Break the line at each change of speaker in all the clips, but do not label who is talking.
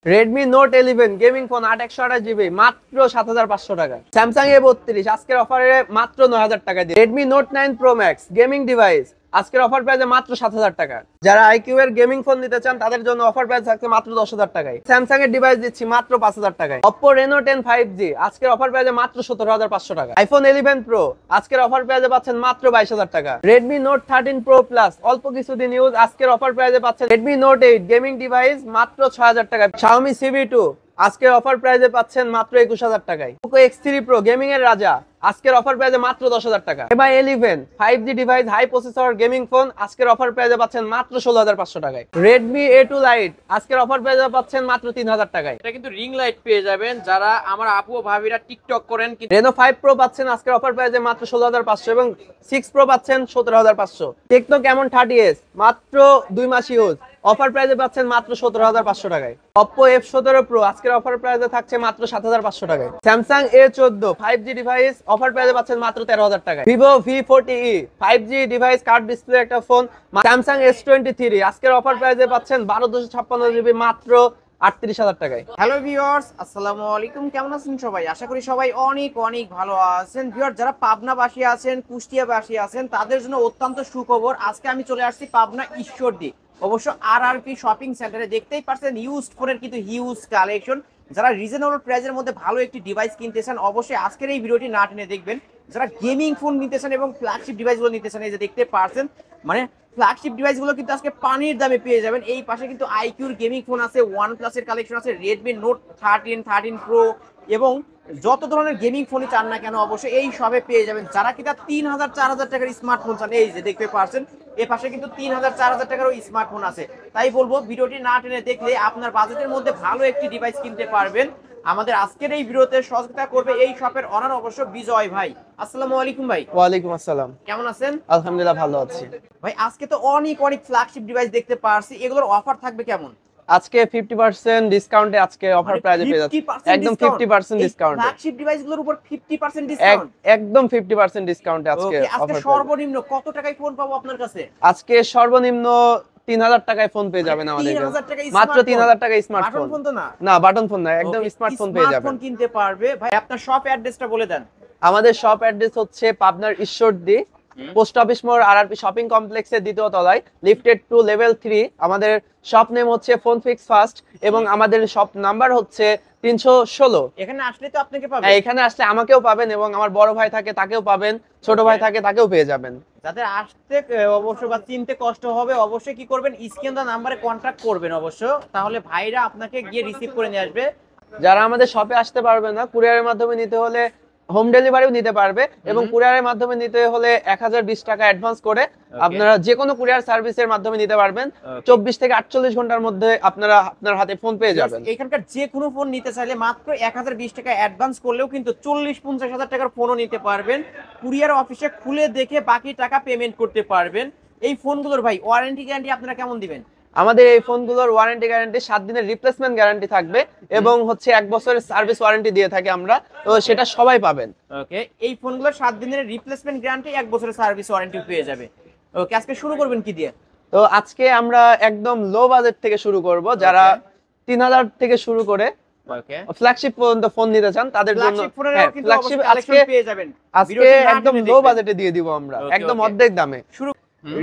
Redmi Note 11 gaming phone 8/128GB মাত্র 7500 টাকা। Samsung A32 আজকের অফারে মাত্র 9000 টাকা দিয়ে। Redmi Note 9 Pro Max gaming device আজকের অফার প্রাইসে মাত্র 7000 টাকা। যারা IQ এর গেমিং ফোন নিতে চান তাদের জন্য অফার প্রাইস থাকছে মাত্র 10000 টাকায়। Samsung এর ডিভাইস দিচ্ছি মাত্র 5000 টাকায়। Oppo Reno 10 5G আজকের অফার প্রাইসে মাত্র 17500 টাকা। iPhone 11 Pro আজকের অফার প্রাইসে পাচ্ছেন মাত্র 22000 টাকা। Redmi Note 13 Pro Plus অল্প কিছুদিন ইউজ আজকের অফার প্রাইসে পাচ্ছেন। Redmi Note 8 গেমিং ডিভাইস মাত্র 6000 টাকা। Xiaomi CV2 আজকের অফার প্রাইসে পাচ্ছেন মাত্র 21000 টাকায়। Poco X3 Pro গেমিং এর রাজা আজকের অফার প্রাইসে মাত্র 10000 টাকা। Mi 11 5G device high processor gaming phone আজকের অফার প্রাইসে পাচ্ছেন মাত্র 16500 টাকায়। Redmi A2 Lite আজকের অফার প্রাইসে পাচ্ছেন মাত্র 3000 টাকায়।
এটা কিন্তু রিং লাইট পেয়ে যাবেন যারা আমার আপু ও ভাবিরা টিকটক করেন।
Reno 5 Pro পাচ্ছেন আজকের অফার প্রাইসে মাত্র 16500 এবং 6 Pro পাচ্ছেন 17500। Tecno Camon 30s মাত্র 2 মাস ইউজ অফার প্রাইসে পাচ্ছেন মাত্র 17500 টাকায়। Oppo F17 Pro আজকের অফার প্রাইসে থাকছে মাত্র 7500 টাকায়। Samsung A14 5G device offer প্রাইসে পাচ্ছেন মাত্র 13000 টাকায়। Vivo V40e 5G device card display একটা ফোন। Samsung S23 আজকের অফার প্রাইসে পাচ্ছেন 12256GB মাত্র 38000 টাকায়।
হ্যালো ভিউয়ার্স, আসসালামু আলাইকুম। কেমন আছেন সবাই? আশা করি সবাই অনেক অনেক ভালো আছেন। ভিউয়ার যারা পাবনাবাসী আছেন, কুষ্টিয়াবাসী আছেন, তাদের জন্য অত্যন্ত সুখবর। আজকে আমি চলে আসছি পাবনা ঈশ্বরদী, অবশ্য RRP শপিং সেন্টারে। দেখতেই পাচ্ছেন ইউজড ফোনের কিন্তু হিউজ কালেকশন। যারা রিজনেবল প্রাইসের মধ্যে ভালো একটি ডিভাইস কিনতেছেন অবশ্যই আজকের এই ভিডিওটি না টেনে দেখবেন। যারা গেমিং ফোন নিতেছেন এবং ফ্ল্যাগশিপ ডিভাইসগুলো নিতেছেন, এই যে দেখতে পাচ্ছেন মানে ফ্ল্যাগশিপ ডিভাইসগুলো কিন্তু আজকে পানির দামে পেয়ে যাবেন। এই পাশে কিন্তু আইকিউর গেমিং ফোন আছে, OnePlus এর কালেকশন আছে, Redmi Note 13 13 Pro এবং যত ধরনের গেমিং ফোনই চান না কেন অবশ্যই এই সবে পেয়ে যাবেন। যারা কিনা 3000 4000 টাকার স্মার্টফোন চান, এই যে দেখতে পাচ্ছেন এ পাশে কিন্তু 3000 4000 টাকারও স্মার্টফোন আছে। তাই বলবো ভিডিওটি না টেনে দেখলে আপনার বাজেটের মধ্যে ভালো একটি ডিভাইস কিনতে পারবেন। আমাদের আজকের এই ভিডিওতে সহযোগিতা করবে এই শপের অনার অবশ্য বিজয় ভাই। আসসালামু আলাইকুম ভাই।
ওয়ালাইকুম আসসালাম।
কেমন আছেন?
আলহামদুলিল্লাহ ভালো আছি
ভাই। আজকে তো অনেক অনেক ফ্ল্যাগশিপ ডিভাইস দেখতে পারছি, এগুলোর অফার থাকবে কেমন?
আজকে 50% ডিসকাউন্টে আজকে অফার প্রাইসে পেয়ে যাচ্ছে। একদম 50% ডিসকাউন্টে
ফ্ল্যাগশিপ ডিভাইসগুলোর উপর 50% ডিসকাউন্ট।
একদম 50% ডিসকাউন্টে আজকে
আজকে
অফার।
সর্বনিম্ন কত টাকায় ফোন পাবো আপনার কাছে?
আজকে সর্বনিম্ন 3000 টাকায় ফোন পেয়ে যাবেন আমাদের কাছে। মাত্র 3000 টাকায় স্মার্টফোন।
বাটন ফোন তো না?
না বাটন ফোন না, একদম স্মার্টফোন পেয়ে যাবেন।
স্মার্টফোন কিনতে পারবে। ভাই আপনার শপ অ্যাড্রেসটা বলে দেন।
আমাদের শপ অ্যাড্রেস হচ্ছে পাবনার ঈশ্বরদী পোস্ট অফিস মোড় RRP শপিং কমপ্লেক্সের দ্বিতীয় তলায়, লিফটেড টু লেভেল 3। আমাদের শপ নেম হচ্ছে ফোন ফিক্স ফার্স্ট এবং আমাদের শপ নাম্বার হচ্ছে 316।
এখানে আসলে তো আপনাকে পাবেন।
এখানে আসলে আমাকেও পাবেন এবং আমার বড় ভাই থাকে তাকেও পাবেন, ছোট ভাই থাকে তাকেও পেয়ে যাবেন।
যাদের আসতে অবশ্য বা চিনতে কষ্ট হবে অবশ্যই কি করবেন, স্ক্রিন দা নাম্বারে কন্টাক্ট করবেন অবশ্য, তাহলে ভাইরা আপনাকে গিয়ে রিসিভ করে নিয়ে আসবে।
যারা আমাদের শপে আসতে পারবে না, কুরিয়ারের মাধ্যমে নিতে হলে হোম ডেলিভারিও নিতে পারবে এবং কুরিয়ারের মাধ্যমে নিতে হলে 1020 টাকা অ্যাডভান্স করে আপনারা যে কোনো কুরিয়ার সার্ভিসের মাধ্যমে নিতে পারবেন। 24 থেকে 48 ঘন্টার মধ্যে আপনারা আপনার হাতে ফোন পেয়ে যাবেন।
এখানকার যে কোনো ফোন নিতে চাইলে মাত্র 1020 টাকা অ্যাডভান্স করলেও কিন্তু 40-50 হাজার টাকার ফোনও নিতে পারবেন। কুরিয়ার অফিসে খুলে দেখে বাকি টাকা পেমেন্ট করতে পারবেন। এই ফোনগুলোর ভাই ওয়ারেন্টি গ্যারান্টি আপনারা কেমন দিবেন?
আমাদের এই ফোনগুলোর ওয়ারেন্টি গ্যারান্টি 7 দিনের রিপ্লেসমেন্ট গ্যারান্টি থাকবে এবং হচ্ছে 1 বছরের সার্ভিস ওয়ারেন্টি দিয়ে থাকি আমরা, তো সেটা সবাই পাবেন।
ওকে, এই ফোনগুলোর 7 দিনের রিপ্লেসমেন্ট গ্যারান্টি, 1 বছরের সার্ভিস ওয়ারেন্টি পেয়ে যাবে। ওকে, আজকে শুরু করবেন কি দিয়ে?
তো আজকে আমরা একদম লো বাজেট থেকে শুরু করব। যারা 3000 থেকে শুরু করে ফ্ল্যাগশিপ পর্যন্ত ফোন নিতে চান তাদের জন্য ফ্ল্যাগশিপ আজকে পেয়ে যাবেন। আজকে একদম লো বাজেটে দিয়ে দিব আমরা, একদম অর্ধেক দামে। শুরু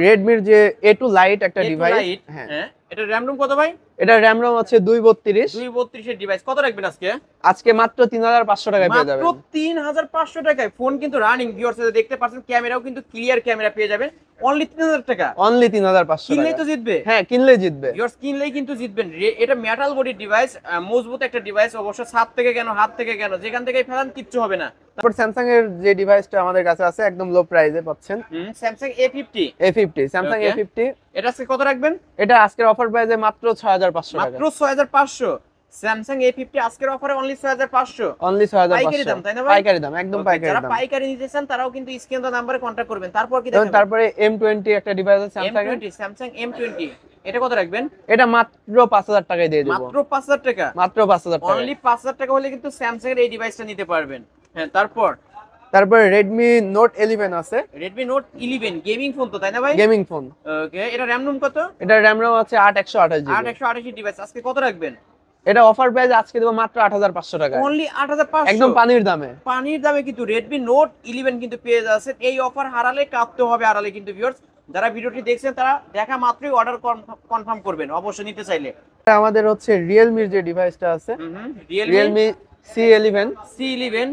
Redmi যে A2 Lite একটা ডিভাইস।
হ্যাঁ, এটা র‍্যাম রুম কত ভাই?
এটা র‍্যাম রম আছে 232
এর ডিভাইস কত রাখবেন আজকে?
আজকে মাত্র 3500 টাকায় পেয়ে যাবেন।
মাত্র 3500 টাকায় ফোন কিন্তু রানিং। ভিউয়ার্স দেখতে পাচ্ছেন ক্যামেরাও কিন্তু ক্লিয়ার ক্যামেরা পেয়ে যাবেন অনলি 3000 টাকা।
অনলি 3500 টাকা।
কিনলেই তো জিতবে।
হ্যাঁ, কিনলেই জিতবে।
ভিউয়ার্স কিনলেই কিন্তু জিতবেন। এটা মেটাল বডি ডিভাইস, মজবুত একটা ডিভাইস। অবশ্য ছাদ থেকে কেন হাত থেকে কেন যেখান থেকেই ফেলান কিচ্ছু হবে না।
তারপর Samsung এর যে ডিভাইসটা আমাদের কাছে আছে একদম লো প্রাইসে পাচ্ছেন,
Samsung A50
Samsung A50।
এটা আজকে কত রাখবেন?
এটা আজকের অফার প্রাইসে মাত্র 6500 টাকা।
মাত্র 6500। Samsung A50 আজকের অফারে অনলি 6500।
অনলি 6500
পাইকারি দাম, তাই না ভাই?
পাইকারি দাম, একদম পাইকারি দাম।
যারা পাইকারি নিতে চান তারাও কিন্তু স্ক্রিন দা নাম্বারে কন্টাক্ট করবেন। তারপর কি দেখেন?
তারপরে M20 একটা ডিভাইস আছে
Samsung M20। এটা কত রাখবেন?
এটা মাত্র 5000 টাকায় দিয়ে দেব।
মাত্র 5000 টাকা।
মাত্র 5000 টাকা।
অনলি 5000 টাকা হলে কিন্তু Samsung এর এই ডিভাইসটা নিতে পারবেন। হ্যাঁ,
তারপরে Redmi Note 11 আছে।
Redmi Note 11 গেমিং ফোন তো, তাই না ভাই?
Gaming phone.
ওকে, এটা র‍্যাম রুম কত?
এটা র‍্যাম রম আছে 8/128 GB।
8/128 ডিভাইস আজকে কত রাখবেন?
এটা অফার প্রাইস আজকে দেবো মাত্র 8500 টাকা,
অনলি 8500,
একদম পানির দামে।
পানির দামে কিন্তু Redmi Note 11 কিন্তু পেয়ে যাচ্ছেন। এই অফার হারালে কাঁপতে হবে আড়ালে কিন্তু ভিউয়ার্স। যারা ভিডিওটি দেখছেন তারা দেখা মাত্রই অর্ডার কনফার্ম করবেন অবশ্যই নিতে চাইলে।
এটা আমাদের হচ্ছে রিয়েলমির যে ডিভাইসটা আছে, রিয়েলমি C11,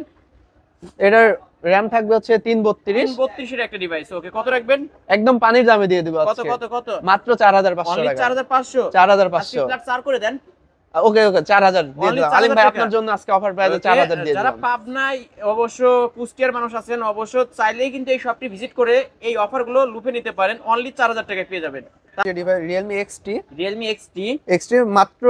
এটার র্যাম থাকবে হচ্ছে 332,
32 এর একটা ডিভাইস। ওকে, কত রাখবেন?
একদম পানির দামে দিয়ে দেবো
কত
আজকে,
কত কত?
মাত্র 4500
অনলি
টাকা।
4500,
4500,
ফ্ল্যাট চার করে দেন।
ওকে 4000 দিয়ে
Only
দিলাম।
4000
আলিম ভাই
টাকা।
আপনার জন্য আজকে অফার প্রাইসে
Okay,
4000 দিয়ে
যারা
দিলাম।
পাবনায় অবশ্য কুষ্টিয়ার মানুষ আছেন অবশ্য চাইলেই কিন্তু এই শপটি ভিজিট করে এই অফারগুলো লুফে নিতে পারেন। অনলি 4000 টাকায় পেয়ে যাবেন
যে device Realme
Realme XT
XT মাত্র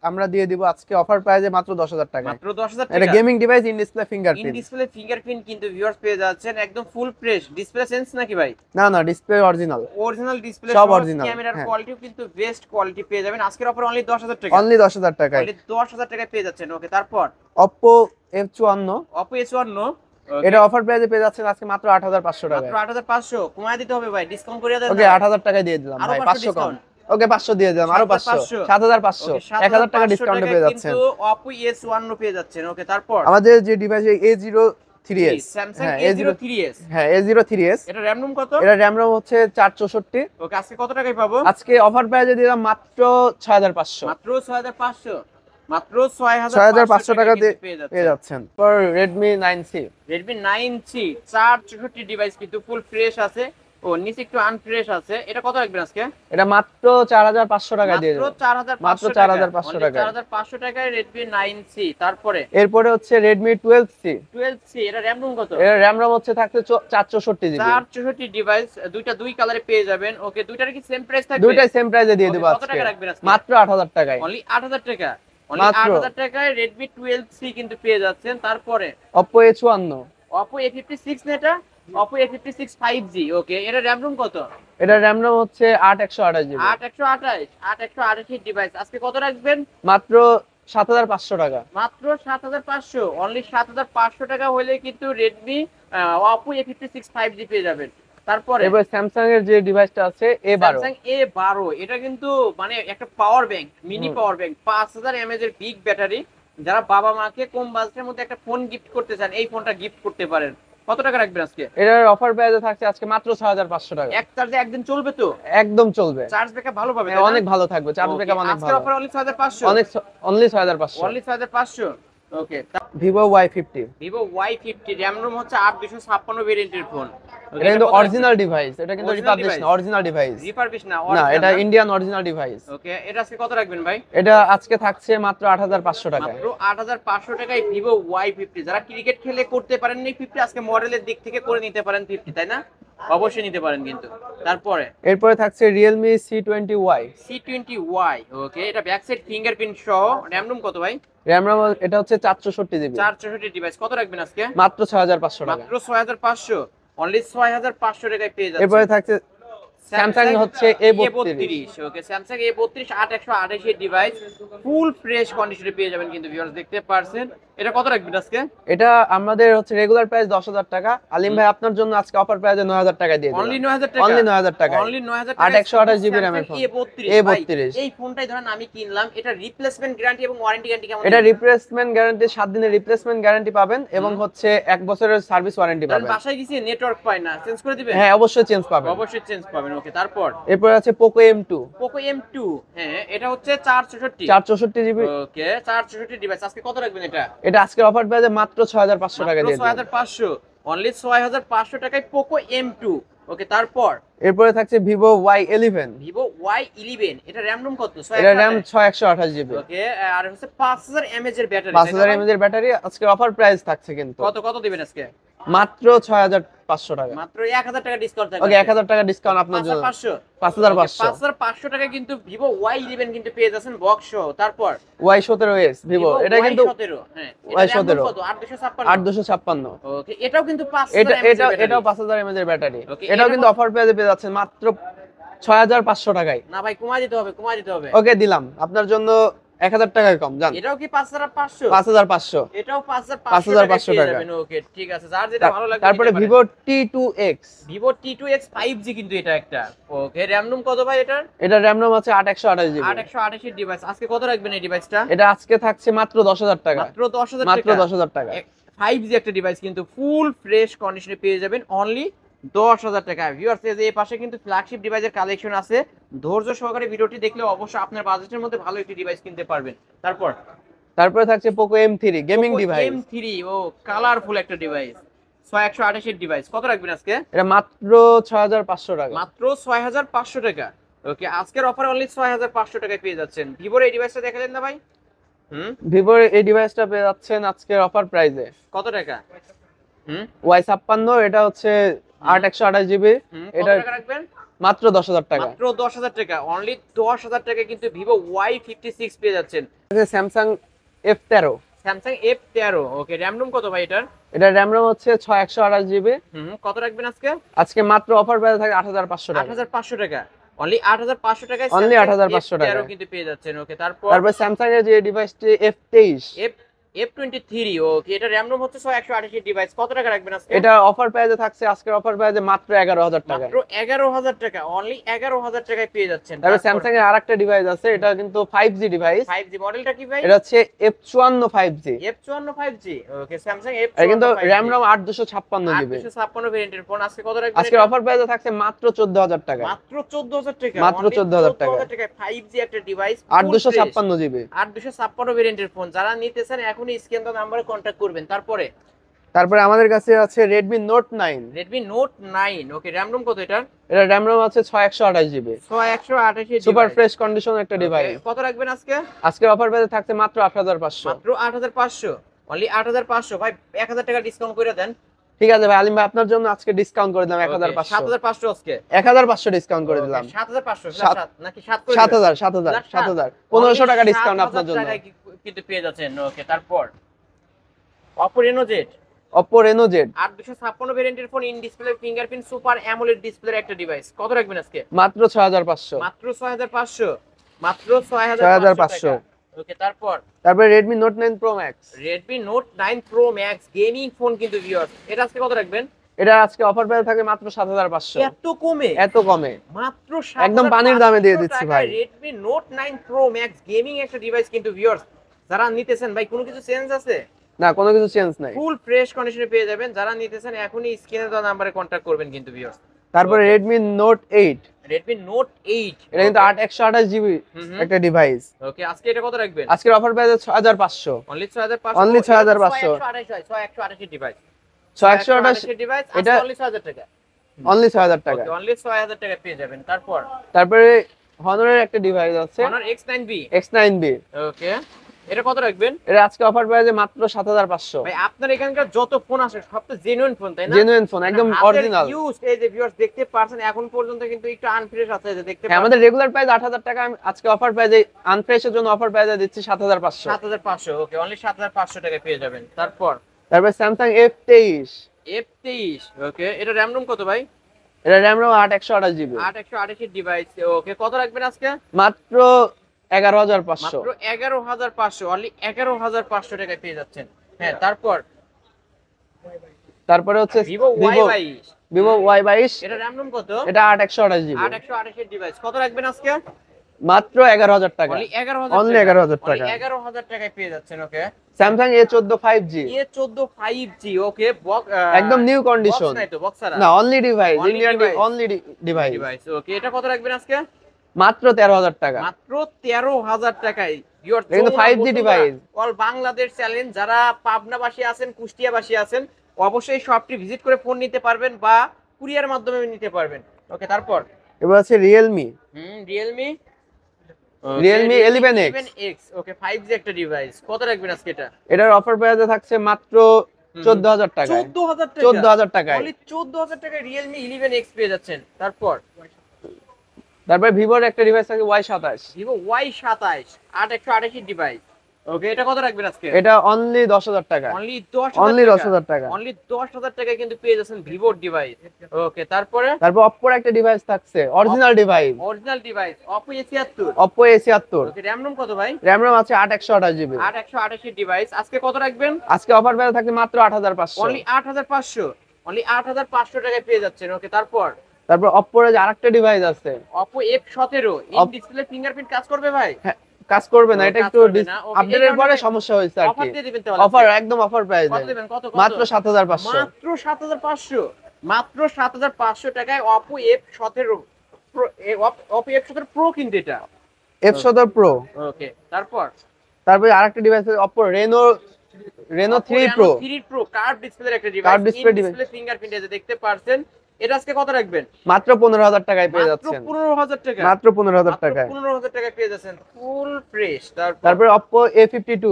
আমরা দিয়ে দিব আজকে অফার প্রাইসে মাত্র 10000 টাকা।
মাত্র 10000
এটা
টাকা।
Gaming device in display
in
fingerprint.
Display fingerprint কিন্তু ভিউয়ার্স পেয়ে যাচ্ছেন একদম ফুল ফ্রেশ ডিসপ্লে সেন্স নাকি ভাই?
না না, ডিসপ্লে অরিজিনাল,
অরিজিনাল ডিসপ্লে
সব original,
ক্যামেরার
হ্যাঁ।
কোয়ালিটিও কিন্তু বেস্ট কোয়ালিটি পেয়ে যাবেন আজকের অফার অনলি 10000 টাকা।
অনলি 10000 টাকায়।
অনলি 10000 টাকায় পেয়ে যাচ্ছেন। ওকে, তারপর
Oppo F54,
Oppo S51
এটা অফার প্রাইসে পেয়ে যাচ্ছেন আজকে মাত্র 8500 টাকায়।
মাত্র 8500 কমায় দিতে হবে ভাই, ডিসকাউন্ট করে দেন।
ওকে 8000 টাকায় দিয়ে দিলাম
আরো
ভাই,
500
500 কম।
discount।
ওকে 500 দিয়ে দিলাম, আরো 500, 7500, 1000 টাকা ডিসকাউন্টে পেয়ে যাচ্ছেন।
কিন্তু Oppo S51 পেয়ে যাচ্ছেন। ওকে, তারপর
আমাদের যে ডিভাইস A03s,
Samsung
হ্যাঁ
A03s,
হ্যাঁ A03s,
এটা RAM রুম কত?
এটা RAM ROM হচ্ছে 464।
ওকে, আজকে কত টাকায় পাবো?
আজকে অফার প্রাইসে দিলাম মাত্র 6500,
মাত্র 6500, মাত্র 6500
6500 টাকা দিয়ে
পেয়ে
পেয়ে যাচ্ছেন। পর Redmi 9C,
Redmi 9C 464 device কিন্তু ফুল ফ্রেশ আছে। ও নিচে একটু আনফ্রেশ আছে। এটা কত রাখবেন আজকে?
এটা মাত্র 4500 টাকা দিয়ে
মাত্র
দেব।
4500
মাত্র 4500 টাকায়।
4500 টাকায় Redmi 9C। তারপরে
এরপরে হচ্ছে Redmi 12C,
12C, এটা RAM রুম কত?
এর RAM ROM হচ্ছে থাকছে 464 জিবি।
464 ডিভাইস, দুইটা দুই কালারে পেয়ে যাবেন। ওকে, দুইটার কি সেম প্রাইস থাকবে?
দুইটাই সেম প্রাইসে দিয়ে দেব
Okay, কত
আজকে
টাকা রাখবেন আজকে?
মাত্র 8000 টাকায়।
অনলি 8000 টাকা। অনলি
মাত্র।
8000 টাকায় Redmi 12C কিন্তু পেয়ে যাচ্ছেন। তারপরে
Oppo A54,
Oppo A56 না এটা? Oppo A56 5G। ওকে, এটা RAM রুম কত?
এটা RAM ROM হচ্ছে 8128 জিবি।
8128 ডিভাইস আজকে কত রাখবেন?
মাত্র 7500 টাকা।
মাত্র 7500, অনলি 7500 টাকা হলে কিন্তু Redmi Oppo A56 5G পেয়ে যাবেন। তারপরে
এবার Samsung এর যে ডিভাইসটা আছে A12,
Samsung A12, এটা কিন্তু মানে একটা power bank, mini power bank, 5000 mAh এর বিগ ব্যাটারি। যারা বাবা মাকে কম বাজেটের মধ্যে একটা ফোন গিফট করতে চান এই ফোনটা গিফট করতে পারেন। কত টাকা রাখবেন আজকে?
এটার অফার প্রাইসে থাকছে আজকে মাত্র 6500 টাকা।
এক চার্জে একদিন চলবে তো?
একদম চলবে,
চার্জ ব্যাকআপ ভালো পাবে,
হ্যাঁ, অনেক ভালো থাকবে, চার্জ ব্যাকআপ অনেক
আজকের
ভালো।
অফার অনলি 6500,
অনেক অনলি 6500।
অনলি 6500। ওকে,
Vivo Y50,
Vivo Y50 RAM room হচ্ছে 8256 ভেরিয়েন্টের ফোন।
এটা কিন্তু অরিজিনাল ডিভাইস, এটা কিন্তু
Original
রিপাবলিশ
device?
না, অরিজিনাল ডিভাইস।
রিফারবিশ না,
না,
original
এটা ইন্ডিয়ান অরিজিনাল ডিভাইস।
ওকে, এটা আজকে কত রাখবেন ভাই?
এটা আজকে থাকছে মাত্র 8500 টাকায়।
মাত্র 8500 টাকায় Vivo Y50। যারা ক্রিকেট খেলে করতে পারেন না 50, আজকে মডেলের দিক থেকে করে নিতে পারেন 50, তাই না? অবশ্যই নিতে পারেন কিন্তু। তারপরে
এরপরে থাকছে Realme C20Y,
C20Y। ওকে, এটা ব্যাক সাইড ফিঙ্গারপ্রিন্ট সহ। RAM রুম কত ভাই?
RAM ROM এটা হচ্ছে 464 জিবি।
464 ডিভাইস কত রাখবেন আজকে?
মাত্র 6500 টাকা।
মাত্র 6500, অনলি 6500 টাকায় পেয়ে যাচ্ছেন।
এরপরে থাকছে Samsung হচ্ছে A32,
ওকে, Samsung A32 8128 device full fresh কন্ডিশনে পেয়ে যাবেন কিন্তু ভিউয়ার্স দেখতে পারছেন। এটা কত রাখবেন আজকে?
এটা আমাদের হচ্ছে রেগুলার প্রাইস 10000 টাকা। আলিম ভাই আপনার জন্য আজকে অফার প্রাইসে 9000 টাকা দিয়ে দিলাম।
অনলি 9000 টাকা।
অনলি 9000 টাকা।
অনলি 9000 টাকা।
8128 জিবি RAM এর ফোন। A32
এই ফোনটাই ধরেন আমি কিনলাম, এটা রিপ্লেসমেন্ট গ্যারান্টি এবং ওয়ারেন্টি গ্যারান্টি কেমন?
এটা রিপ্লেসমেন্ট গ্যারান্টি 7 দিনের রিপ্লেসমেন্ট গ্যারান্টি পাবেন এবং হচ্ছে 1 বছরের সার্ভিস ওয়ারেন্টি
ধরেন
পাবেন।
বাসায় গেছি নেটওয়ার্ক পায় না, চেঞ্জ করে দিবেন?
হ্যাঁ, অবশ্যই চেঞ্জ পাবেন।
অবশ্যই চেঞ্জ পাবেন। ওকে, তারপর
এরপর আছে Poco M2,
Poco M2, হ্যাঁ এটা হচ্ছে 464।
464 জিবি।
ওকে, 464 ডিভাইস আজকে কত রাখবেন এটা?
এটা আজকের অফার প্রাইসে মাত্র 6500 টাকা দিয়ে দিলাম।
6500, অনলি 6500 টাকায় Poco M2। ওকে, তারপর
এরপরে থাকছে Vivo Y11,
Vivo Y11, এটা RAM রুম কত?
এটা RAM 6128 জিবি।
ওকে, আর হচ্ছে 5000 mAh এর ব্যাটারি।
5000 mAh এর ব্যাটারি। আজকের অফার প্রাইস থাকছে কিন্তু
কত কত দিবেন আজকে?
মাত্র 6500 টাকা।
মাত্র 1000 টাকা ডিসকাউন্ট থাকবে।
ওকে, 1000 টাকা ডিসকাউন্ট আপনার জন্য।
5500,
5500।
5500 টাকা কিন্তু Vivo Y11 কিন্তু পেয়ে যাচ্ছেন বক্স সহ। তারপর
Y17s Vivo, এটা কিন্তু
Y17, হ্যাঁ
Y17
কত? 8256।
8256।
ওকে, এটাও কিন্তু 5000
এটা
mAh
এটা
ব্যাটারি।
এটাও 5000 mAh এর ব্যাটারি।
Okay,
এটাও
এটা
কিন্তু অফার প্রাইসে পেয়ে যাচ্ছেন মাত্র 6500 টাকায়।
না ভাই, কমায় দিতে হবে, কমায় দিতে হবে।
ওকে, দিলাম আপনার জন্য 1000 টাকায় কম জান।
এটাও কি 5500?
5500।
এটাও
5500
পেয়ে
টাকা।
যাবেন। ওকে ঠিক আছে, যার যেটা ভালো লাগবে
তারপরে
নিতে পারেন।
Vivo T2X।
Vivo T2X 5G কিন্তু এটা একটা। ওকে, র‍্যাম রুম কত ভাই এটার?
এটা র‍্যাম রম আছে 8128 জিবি।
8128 এর ডিভাইস। আজকে কত রাখবেন এই ডিভাইসটা?
এটা আজকে থাকছে মাত্র 10000 টাকা।
মাত্র 10000 টাকা।
মাত্র 10000 টাকা।
5G একটা ডিভাইস কিন্তু ফুল ফ্রেশ কন্ডিশনে পেয়ে যাবেন অনলি 10000 টাকা। ভিউয়ার্স, এই পাশে কিন্তু ফ্ল্যাগশিপ ডিভাইসের কালেকশন আছে। ধৈর্য সহকারে ভিডিওটি দেখলে অবশ্যই আপনার বাজেটের মধ্যে ভালো একটি ডিভাইস কিনতে পারবেন।
তারপরে থাকছে Poco M3 gaming device.
M3 ও কালারফুল একটা ডিভাইস। 6128 এর ডিভাইস। কত রাখবেন আজকে?
এটা মাত্র 6500 টাকা।
মাত্র 6500 টাকা। ওকে, আজকের অফার অনলি 6500 টাকায় পেয়ে যাচ্ছেন। ভিভোর এই ডিভাইসটা দেখালেন না ভাই?
ভিভোর এই ডিভাইসটা পেয়ে যাচ্ছেন আজকের অফার প্রাইসে।
কত টাকা?
Y56, এটা হচ্ছে 8128 জিবি।
এটা
এটা
টাকা রাখবেন?
মাত্র 10000 টাকা।
মাত্র 10000 টাকা। অনলি 10000 টাকা কিন্তু ভিভো Y56 পেয়ে যাচ্ছেন।
Samsung F13।
Samsung F13। ওকে, র‍্যাম রুম কত ভাই এটার?
এটা র‍্যাম রম হচ্ছে 6128 জিবি।
কত রাখবেন আজকে?
আজকে মাত্র অফার প্রাইসে থাকে 8500 টাকা।
8500 টাকা। অনলি 8500 টাকায়
Only
Samsung
8500 টাকা।
F13 কিন্তু পেয়ে যাচ্ছেন। ওকে, তারপর
স্যামসাং এর যে ডিভাইসটি F23।
F23। ওকে, এটা র‍্যাম রুম হচ্ছে 6128 এর ডিভাইস। কত টাকা রাখবেন আজকে?
এটা অফার প্রাইসে থাকছে আজকের অফার প্রাইসে মাত্র 11000 টাকা।
মাত্র 11000 টাকা। অনলি 11000 টাকায় পেয়ে যাচ্ছেন।
তারপর স্যামসাং এর আরেকটা ডিভাইস আছে, এটা কিন্তু 5G ডিভাইস।
5G মডেলটা কি ভাই?
এটা হচ্ছে F54 5G।
F54 5G। ওকে, স্যামসাং
এটা
F54
কিন্তু
5G।
RAM ROM 8256 GB.
8256 ভেরিয়েন্টের ফোন। আজকে কত রাখবেন?
আজকের অফার প্রাইসে থাকছে মাত্র 14000 টাকা।
মাত্র 14000 টাকা।
মাত্র 14000 টাকা।
14000 টাকায় 5G একটা ডিভাইস
8256 জিবি।
8256 ভেরিয়েন্টের ফোন। যারা নিতেছেন এখনই স্ক্রিন দেওয়া নম্বরে কন্টাক্ট করবেন।
তারপরে আমাদের কাছে আছে Redmi Note 9।
Redmi Note 9। ওকে, র‍্যাম রুম কত এটার?
এটা র‍্যাম রম আছে 6128 জিবি।
6128 এর
সুপার
ডিভাইস।
ফ্রেশ কন্ডিশন একটা ডিভাইস।
কত রাখবেন আজকে?
আজকের অফার প্রাইসে থাকছে মাত্র 8500।
মাত্র 8500। অনলি 8500। ভাই 1000 টাকা ডিসকাউন্ট করে দেন।
ঠিক আছে ভাই, আলিম ভাই আপনার জন্য আজকে ডিসকাউন্ট করে দিলাম 1500।
7500 আজকে।
1500 ডিসকাউন্ট করে দিলাম।
7500
সাত-
নাকি 7 করে?
7000 1500 টাকা ডিসকাউন্ট আপনার জন্য।
কিন্তু পেয়ে যাচ্ছেন। ওকে, তারপর Oppo Reno Z।
Oppo Reno Z
8256 ভেরিয়েন্টের ফোন, in display fingerprint super amoled ডিসপ্লের একটা ডিভাইস। কত রাখবেন আজকে?
মাত্র 6500।
মাত্র 6500। মাত্র 6500
6500।
টাকা। ওকে, তারপর
তারপরে Redmi Note 9 Pro Max।
Redmi Note 9 Pro Max gaming phone কিন্তু ভিউয়ার্স। এটা আজকে কত রাখবেন?
এটা আজকে অফার প্রাইসে থাকে মাত্র 7500।
এত কমে?
এত কমে
মাত্র
একদম পানির দামে দিয়ে দিচ্ছি ভাই।
Redmi Note 9 Pro Max gaming একটা ডিভাইস কিন্তু ভিউয়ার্স। যারা নিতেছেন ভাই, কোনো কিছু চেঞ্জ আছে?
না, কোনো কিছু চেঞ্জ নাই।
ফুল ফ্রেশ কন্ডিশনে পেয়ে যাবেন। যারা নিতেছেন এখনই স্ক্রিনে দেওয়া নম্বরে কন্টাক্ট করবেন কিন্তু ভিউয়ার্স।
তারপরে Redmi Note 8।
Redmi Note 8।
এটা কিন্তু 8128 জিবি একটা ডিভাইস।
ওকে, আজকে এটা কত রাখবেন?
আজকের অফার প্রাইসে 6500।
অনলি 6500।
অনলি 6500।
6128 এর ডিভাইস।
6128
এর ডিভাইস
এটা
অনলি 6000 টাকা।
অনলি 6000 টাকা।
ওকে, অনলি 6000 টাকা পেয়ে যাবেন।
তারপরে Honor এর একটা ডিভাইস আছে
Honor X9B।
X9B।
ওকে, এটা কত রাখবেন?
এটা আজকে অফার প্রাইসে মাত্র 7500।
ভাই আপনার এখানকার যত ফোন আসে সব তো জেনুইন ফোন, তাই না?
জেনুইন ফোন, একদম অরিজিনাল।
ইউজ এই যে ভিউয়ার্স দেখতে পারছেন এখন পর্যন্ত কিন্তু একটু আনফ্রেশ আছে, যে দেখতে
হ্যাঁ, আমাদের রেগুলার প্রাইস 8000 টাকা, আমি আজকে অফার প্রাইসে আনফ্রেশের জন্য অফার প্রাইসে দিচ্ছি 7500।
7500। ওকে, অনলি 7500 টাকা পেয়ে যাবেন।
তারপর Samsung F23।
F23। ওকে, এটা র‍্যাম রুম কত ভাই?
এটা র‍্যাম রম 8128 জিবি।
8128 এর ডিভাইস। ওকে, কত রাখবেন আজকে?
মাত্র 11500।
মাত্র 11500। অনলি 11500 টাকায় পেয়ে যাচ্ছেন। হ্যাঁ,
তারপরে হচ্ছে
Vivo Y22।
Vivo Y22।
এটা র‍্যাম রুম কত?
এটা 8128 জিবি।
8128 এর ডিভাইস। কত রাখবেন আজকে?
মাত্র 11000 টাকা।
অনলি 11000।
অনলি 11000 টাকা।
11000 টাকায় পেয়ে যাচ্ছেন। ওকে,
Samsung A14 5G।
A14 5G। ওকে,
একদম নিউ কন্ডিশন।
বক্স নাই তো? বক্স ছাড়া?
না, only device,
Only
Indian
device।
Only device.
Okay, এটা কত রাখবেন আজকে?
মাত্র 13000 টাকা।
মাত্র 13000 টাকায়।
কিন্তু 5G device.
All Bangladesh challenge. যারা পাবনাবাসী আছেন, কুষ্টিয়াবাসী আছেন, অবশ্যই শপটি ভিজিট করে ফোন নিতে পারবেন বা কুরিয়ার মাধ্যমে নিতে পারবেন। ওকে, তারপর
এবার আছে Realme।
Realme
11X।
ওকে, 5G একটা ডিভাইস। কত রাখবেন আজকে এটা?
এটার অফার প্রাইসে থাকছে মাত্র 14000 টাকা।
14000 টাকা।
14000 টাকায়।
অনলি 14000 টাকায় Realme 11X পেয়ে যাচ্ছেন।
তারপর Vivoর একটা ডিভাইস আছে Y27।
Vivo Y27 8128 এর ডিভাইস। ওকে, এটা কত রাখবেন আজকে?
এটা অনলি 10,000 টাকা।
অনলি
অনলি
10,000
10,000 টাকা।
অনলি 10,000 টাকায় কিন্তু পেয়ে যাচ্ছেন ভিভোর ডিভাইস। ওকে, তারপরে
তারপর অপ্পোর একটা ডিভাইস থাকছে, original device,
original device Oppo A76।
Oppo A76।
ওকে, RAM ROM কত ভাই?
র‍্যাম রম আছে 8/128 জিবি।
8128 ডিভাইস আজকে কত রাখবেন?
আজকে অফার প্রাইস থাকছে মাত্র 8,500।
অনলি 8500, অনলি 8500 টাকায় পেয়ে যাচ্ছেন। ওকে,
তারপর অপ্পোর যে আরেকটা ডিভাইস আছে,
Oppo F17 in display fingerprint কাজ করবে ভাই?
হ্যাঁ, কাজ করবে না,
ও,
এটা
কাজ
একটু
করবে না। ওকে,
আপডেটের
এই
পরে
কারণে
সমস্যা হয়েছে আর
অফার
কি।
দিয়ে দিবেন তাহলে
অফার
আজকে?
একদম অফার প্রাইস
কত দিবেন? কত
মাত্র 7,500।
মাত্র 7500, মাত্র 7500 টাকায় Oppo F17 Pro, Oppo F17 Pro কিন্তু এটা।
F17 Pro।
ওকে,
তারপরে আরেকটা ডিভাইস আছে Oppo Reno 3 Pro।
3 Pro curve ডিসপ্লের একটা device,
curve display device,
display fingerprint এই যে দেখতে পারছেন। এটা আজকে কত রাখবেন?
মাত্র 15,000 টাকায় পেয়ে
মাত্র
যাচ্ছেন।
15,000 টাকা।
মাত্র 15,000 টাকায়।
15,000 টাকায় পেয়ে যাচ্ছেন ফুল ফ্রেশ।
তারপরে অপ্পো A52।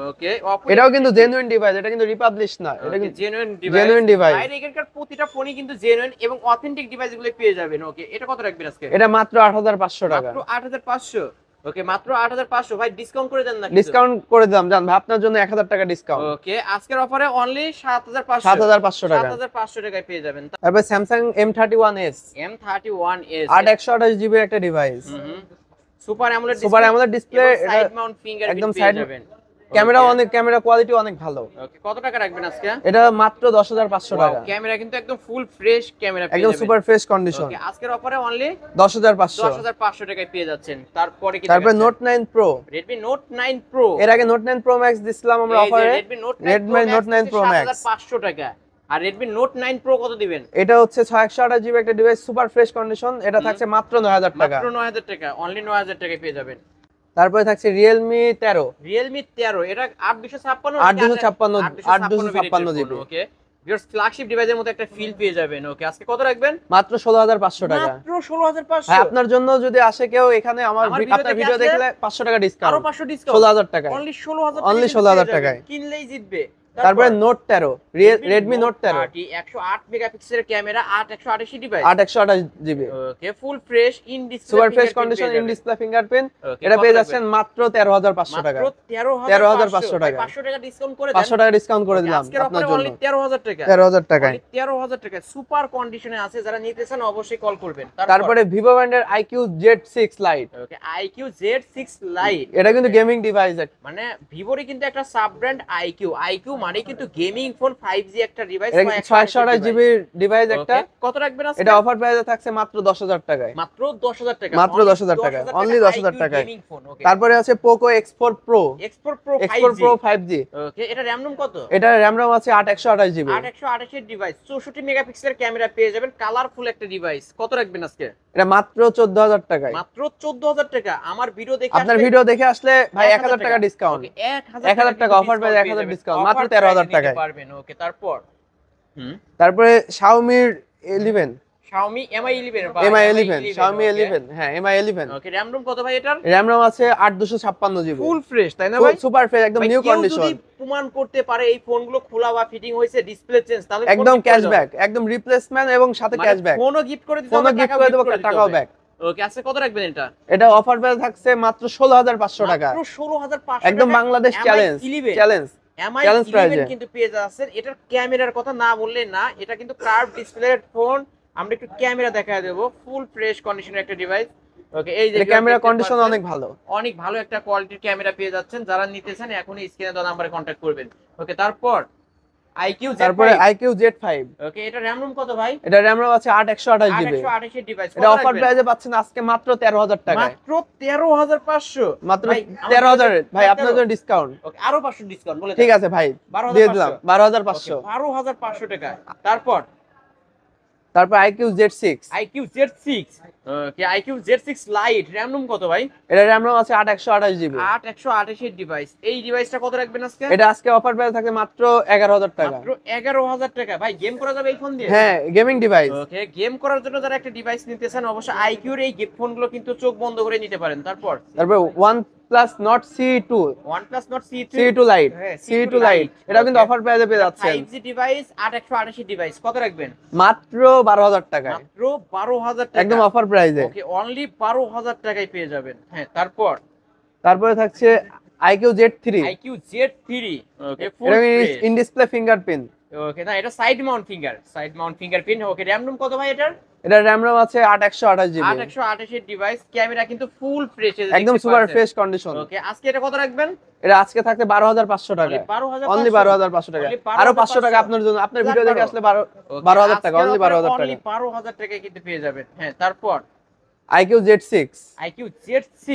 ওকে, Oppo
এটাও কিন্তু জেনুইন ডিভাইস, এটা কিন্তু রিপাবলিশ না, এটা কিন্তু
জেনুইন
জেনুইন ডিভাইস।
বাইরে এখানকার প্রতিটা ফোনই কিন্তু জেনুইন এবং অথেন্টিক ডিভাইসগুলো পেয়ে যাবেন। ওকে, এটা কত রাখবেন আজকে?
এটা মাত্র 8,500 টাকা।
মাত্র 8500। ওকে, মাত্র 8500। ভাই ডিসকাউন্ট করে দেন না?
ডিসকাউন্ট করে দিলাম, জান ভাই, আপনার জন্য 1000 টাকা ডিসকাউন্ট।
ওকে, আজকের অফারে অনলি 7500।
7500 টাকা।
7500 টাকায় পেয়ে যাবেন।
তারপর Samsung M31s,
M31s
8/128 জিবি একটা device,
super AMOLED
super AMOLED display,
side Mount fingerprint
একদম
পেয়ে
সাইড,
যাবেন।
ক্যামেরা কোয়ালিটি অনেক ভালো।
ওকে, কত টাকা রাখবেন আজকে?
এটা মাত্র 10,500 টাকা।
ক্যামেরা কিন্তু একদম ফুল ফ্রেশ ক্যামেরা পেয়ে
একদম
যাবেন।
Super fresh condition.
ওকে, আজকের অফারে অনলি
10,500।
10,500 টাকায় পেয়ে যাচ্ছেন। তারপরে কি?
তারপর Note 9 Pro।
Redmi Note 9 Pro।
এর আগে Note 9 Pro Max দিছিলাম আমরা অফারে।
Redmi Note 9
Pro Max
7500 টাকা। আর Redmi Note 9 Pro কত দিবেন?
এটা হচ্ছে 628 জিবি একটা ডিভাইস, সুপার ফ্রেশ কন্ডিশন, এটা থাকছে মাত্র 9,000 টাকা।
মাত্র 9000 টাকা, অনলি 9000 টাকায় পেয়ে যাবেন।
তারপরে থাকছে Realme 13।
Realme 13, এটা 8256
8,256 জিবি।
ওকে, ভিউয়ার্স ফ্ল্যাগশিপ ডিভাইসের মতো একটা ফিল পেয়ে যাবেন। ওকে, আজকে কত রাখবেন?
মাত্র 16,500 টাকা।
মাত্র 16,500।
ভাই আপনার জন্য যদি আসে কেউ এখানে
আমার
আপনার ভিডিও দেখলে 500 টাকা ডিসকাউন্ট,
আরো 500 ডিসকাউন্ট,
16,000 টাকা।
অনলি 16,000
অনলি 16,000 টাকায়
কিনলেই জিতবে।
তারপরে Note 13, Redmi Note 13,
108 মেগাপিক্সেলের camera, 8128 device,
8/128 GB.
Okay, full fresh in display
super fresh condition, in display fingerprint, এটা পেয়ে যাচ্ছেন মাত্র 13,500 টাকা।
মাত্র
13,500 টাকা।
500 টাকা ডিসকাউন্ট করে দেন।
500 টাকা ডিসকাউন্ট করে দিলাম
আজকের
আপনার
অফারে
জন্য।
অনলি 13,000 টাকা।
13,000 টাকায়।
13,000 টাকা সুপার কন্ডিশনে আছে, যারা নিতে চান অবশ্যই কল করবেন।
তারপরে Vivo ব্র্যান্ডের IQ Z6 Lite।
ওকে, IQ Z6 Lite,
এটা কিন্তু গেমিং ডিভাইস,
মানে ভিভোরই কিন্তু একটা সাব ব্র্যান্ড IQ মানে কিন্তু গেমিং ফোন 5G একটা ডিভাইস,
এটা 628 জিবি ডিভাইস একটা।
কত রাখবেন আজকে?
এটা অফার প্রাইসে থাকছে মাত্র 10,000 টাকায়।
মাত্র 10,000 টাকা।
মাত্র 10,000 টাকা, অনলি 10,000 টাকায়।
Gaming phone. ওকে,
তারপরে আছে Poco X4 Pro।
X4 Pro
X4 Pro 5G।
ওকে, এটা RAM ROM কত?
এটা RAM ROM আছে 8/128 জিবি।
828 এর ডিভাইস, 64 মেগাপিক্সেলের ক্যামেরা পেয়ে যাবেন, কালারফুল একটা ডিভাইস। কত রাখবেন আজকে?
এটা মাত্র 14,000 টাকায়।
মাত্র 14,000 টাকা। আমার ভিডিও দেখে
আপনার ভিডিও দেখে আসলে ভাই 1000 টাকা ডিসকাউন্ট। 1000 টাকা অফার প্রাইস, 1000 ডিসকাউন্ট, মাত্র 13,000 টাকায়
পারবেন। ওকে,
তারপরে Xiaomi 11,
Xiaomi Mi 11,
Mi 11, Xiaomi 11, হ্যাঁ Mi 11।
ওকে, RAM ROM কত ভাই এটার?
RAM ROM আছে 8/256 জিবি।
ফুল ফ্রেশ, তাই না ভাই?
সুপার ফ্রেশ, একদম
ভাই,
নিউ
কেউ
কন্ডিশন।
যদি প্রমাণ করতে পারে এই ফোনগুলো খোলা বা ফিটিং হয়েছে, ডিসপ্লে চেঞ্জ, তাহলে
একদম ক্যাশব্যাক, একদম রিপ্লেসমেন্ট এবং সাথে ক্যাশব্যাক।
ফোনও গিফট করে দিতে
ফোনও
হবে,
গিফট করে দেব, টাকাও ব্যাক।
ওকে, আজকে কত রাখবেন এটা?
এটা অফার প্রাইস থাকছে মাত্র 16,500 টাকা।
মাত্র 16,500
একদম
টাকা।
Bangladesh
Mi
challenge
11,
challenge
Mi
challenge
11
প্রাইজে
কিন্তু পেয়ে যাচ্ছেন। এটার ক্যামেরার কথা না বললে না, এটা কিন্তু কার্ভ ডিসপ্লের ফোন। আমরা একটু ক্যামেরা দেখায় দেব, ফুল ফ্রেশ কন্ডিশনের একটা ডিভাইস। ওকে, এই যে
ক্যামেরা কন্ডিশন অনেক ভালো,
অনেক ভালো একটা কোয়ালিটির ক্যামেরা পেয়ে যাচ্ছেন। যারা নিতে চান এখনই স্ক্রিনে দেওয়া নম্বরে কন্টাক্ট করবেন। ওকে, তারপরে
IQ Z5।
ওকে, এটা RAM ROM কত ভাই?
এটা RAM ROM আছে 8/128 জিবি।
828 এর ডিভাইস,
এটা অফার প্রাইসে পাচ্ছেন আজকে মাত্র 13,000 টাকায়।
মাত্র 13,500।
মাত্র 13,000 ভাই, আপনার জন্য ডিসকাউন্ট।
ওকে, আরো 500 ডিসকাউন্ট বলে
ঠিক আছে ভাই,
12,500
দিয়ে দিলাম 12,500।
12,500 টাকা।
তারপর IQ Z6।
IQ Z6, ওকে, IQ Z6 Lite, RAM ROM কত ভাই?
এটা RAM ROM আছে 8/128 জিবি।
8128 এর ডিভাইস। এই ডিভাইসটা কত রাখবেন আজকে?
এটা আজকে অফার প্রাইস থাকে মাত্র 11,000 টাকা।
মাত্র 11,000 টাকা। ভাই, গেম করা যাবে এই ফোন দিয়ে?
হ্যাঁ, গেমিং ডিভাইস।
ওকে, গেম করার জন্য যারা একটা ডিভাইস নিতে চান অবশ্যই IQ এর এই গিফট ফোনগুলো কিন্তু চোখ বন্ধ করে নিতে পারেন। তারপর
OnePlus Nord C2,
OnePlus Nord
C2 Lite,
হ্যাঁ,
C2 Lite, এটা কিন্তু অফার প্রাইসে পেয়ে যাচ্ছেন
5G ডিভাইস, 8128 ডিভাইস। কত রাখবেন?
মাত্র 12,000 টাকায়।
মাত্র 12,000 টাকা,
একদম অফার প্রাইসে।
ওকে, অনলি 12,000 টাকায় পেয়ে যাবেন। হ্যাঁ, তারপরে
থাকছে আইকিউ Z3
আইকিউ Z3 ওকে ফুল
এটা
ফ্রেশ
ইন ডিসপ্লে ফিঙ্গারপ্রিন্ট।
ওকে না এটা সাইড মাউন্ট ফিঙ্গারপ্রিন্ট ওকে র‍্যাম রুম কত ভাই এটার
এটা RAM RAM আছে 8 128 GB
828 এর ডিভাইস ক্যামেরা কিন্তু ফুল ফ্রেশ
একদম সুপার ফ্রেশ কন্ডিশন।
ওকে আজকে এটা কত রাখবেন
এটা আজকে থাকতে 12500 টাকা, অনলি 12500 টাকা, আরো 500 টাকা আপনার জন্য, আপনার ভিডিও দেখে আসলে 12000 টাকা, অনলি 12000 টাকা,
অনলি 12000 টাকায় কিন্তু পেয়ে যাবেন। হ্যাঁ তারপর
আইকিউ Z6
আইকিউ Z6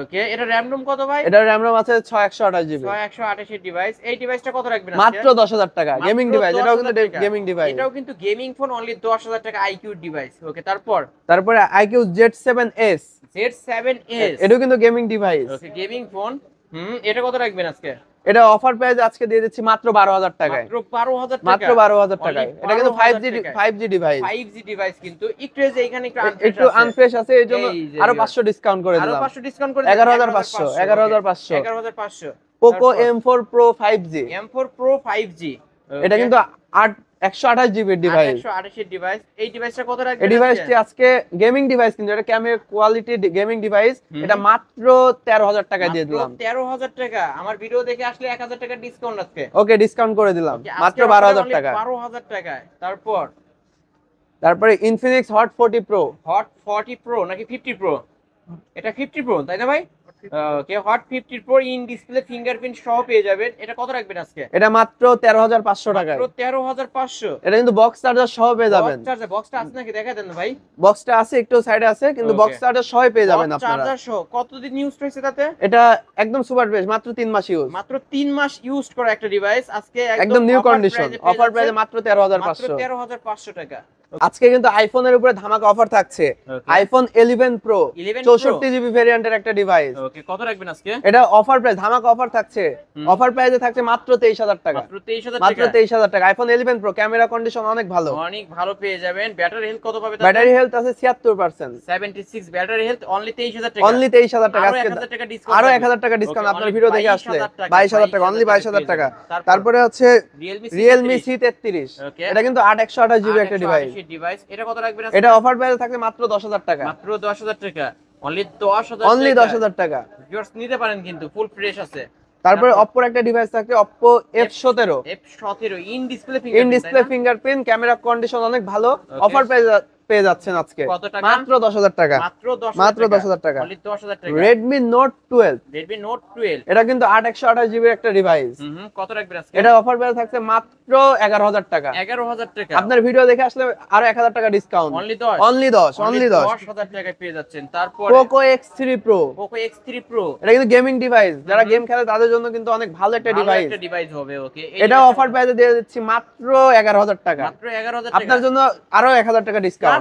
ওকে এটা র‍্যাম রুম কত ভাই?
এটা RAM RAM আছে 6128 GB
128 এর ডিভাইস। এই ডিভাইসটা কত রাখবেন আজকে?
মাত্র 10000 টাকা, গেমিং ডিভাইস, এটাও কিন্তু গেমিং ডিভাইস,
এটাও কিন্তু গেমিং ফোন, অনলি 10000 টাকা আইকিউ ডিভাইস। ওকে
তারপরে আইকিউ Z7s
Z7s
এটাও কিন্তু গেমিং ডিভাইস।
ওকে গেমিং ফোন এটা কত রাখবেন আজকে?
এটা অফার প্রাইস আজকে দিয়ে দিচ্ছি মাত্র 12000 টাকায়,
মাত্র 12000 টাকা,
মাত্র 12000 টাকায়। এটা কিন্তু 5G ডিভাইস,
5G ডিভাইস কিন্তু একটু এই যে এখানে
একটু আনফ্রেশ আছে, এই জন্য আরো 500 ডিসকাউন্ট করে
আরো
দিলাম,
500 ডিসকাউন্ট করে
11500 11500
11500
Poco M4 Pro 5G
M4 Pro 5G
এটা কিন্তু 128 GB ডিভাইস।
128 এর ডিভাইস। এই ডিভাইসটা কত রাখবেন?
এই ডিভাইসটি আজকে গেমিং ডিভাইস, কিন্তু এটা ক্যামেরা কোয়ালিটি গেমিং ডিভাইস, এটা মাত্র 13000 টাকা দিয়ে দিলাম।
13000 টাকা। আমার ভিডিও দেখে আসলে 1000 টাকা ডিসকাউন্ট আজকে।
ওকে ডিসকাউন্ট করে দিলাম মাত্র 12000 টাকা।
12000 টাকায়।
তারপরে Infinix hot 40 Pro
hot 40 Pro নাকি 50 Pro? এটা 50 Pro তাই না ভাই? Okay hot 50 Pro in display fingerprint সহ পেয়ে যাবেন। এটা কত রাখবেন আজকে?
এটা মাত্র 13500 টাকা,
মাত্র 13500।
এটা কিন্তু বক্স চার্জার সহ পেয়ে যাবেন।
বক্সটা আছে নাকি দেখা দেন ভাই?
বক্সটা আছে, একটু সাইডে আছে, কিন্তু বক্স চার্জার সহ পেয়ে যাবেন আপনারা।
চার্জার সহ কতদিন ইউজ হয়েছে তাতে?
এটা একদম সুপার ফ্রেশ, মাত্র 3 মাস ইউজ,
মাত্র 3 মাস ইউজ করা একটা ডিভাইস আজকে
একদম নিউ কন্ডিশন, অফার প্রাইসে মাত্র 13500
মাত্র 13500 টাকা।
আজকে কিন্তু আইফোনের উপরে ধামাকা অফার থাকছে। আইফোন 11 Pro 64 জিবি ভেরিয়েন্টের একটা ডিভাইস।
ওকে কত রাখবেন আজকে?
এটা অফার প্রাইস, ধামাকা অফার থাকছে, অফার প্রাইসে থাকছে মাত্র 23000 টাকা,
মাত্র 23000
মাত্র 23000 টাকা। আইফোন 11 Pro ক্যামেরা কন্ডিশন অনেক ভালো,
অনেক ভালো পেয়ে যাবেন। ব্যাটারি হেলথ কত পাবে?
ব্যাটারি হেলথ আছে 76%,
76 ব্যাটারি হেলথ, অনলি 23000 টাকা,
অনলি 23000 টাকা। আজকে
1000 টাকা ডিসকাউন্ট,
আরো 1000 টাকা ডিসকাউন্ট আপনার ভিডিও দেখে আসলে 22000 টাকা, অনলি 22000 টাকা। তারপরে হচ্ছে Realme C33 এটা কিন্তু 8128 জিবি একটা ডিভাইস।
এটা কত রাখবেন আজকে?
এটা অফার প্রাইসে থাকছে মাত্র 10000 টাকা,
মাত্র 10000 টাকা, অনলি 10000
অনলি 10000 টাকা।
ভিউয়ার্স নিতে পারেন কিন্তু ফুল ফ্রেশ আছে।
তারপরে Oppo একটা ডিভাইস থাকছে, Oppo F17
in display
fingerprint camera condition অনেক ভালো, অফার পেয়ে যাচ্ছেন আজকে
কত টাকা?
মাত্র 10000 টাকা, মাত্র 10000 টাকা।
অনলি 10000 টাকা।
Redmi Note 12 এটা কিন্তু 8128 জিবি একটা ডিভাইস,
কত রাখবেন আজকে?
এটা অফার প্রাইস থাকছে মাত্র 11000 টাকা,
11000 টাকা।
আপনার ভিডিও দেখে আসলে আরো 1000 টাকা ডিসকাউন্ট,
অনলি 10
অনলি
10000 টাকায় পেয়ে যাচ্ছেন। তারপর
Poco X3 Pro
Poco X3 Pro
এটা কিন্তু গেমিং ডিভাইস, যারা গেম খেলে তাদের জন্য কিন্তু অনেক ভালো একটা ডিভাইস
হবে। ওকে
এটা অফার প্রাইসে দিয়ে দিচ্ছি মাত্র 11000 টাকা,
মাত্র 11000 টাকা,
আপনার জন্য আরো 1000 টাকা ডিসকাউন্ট,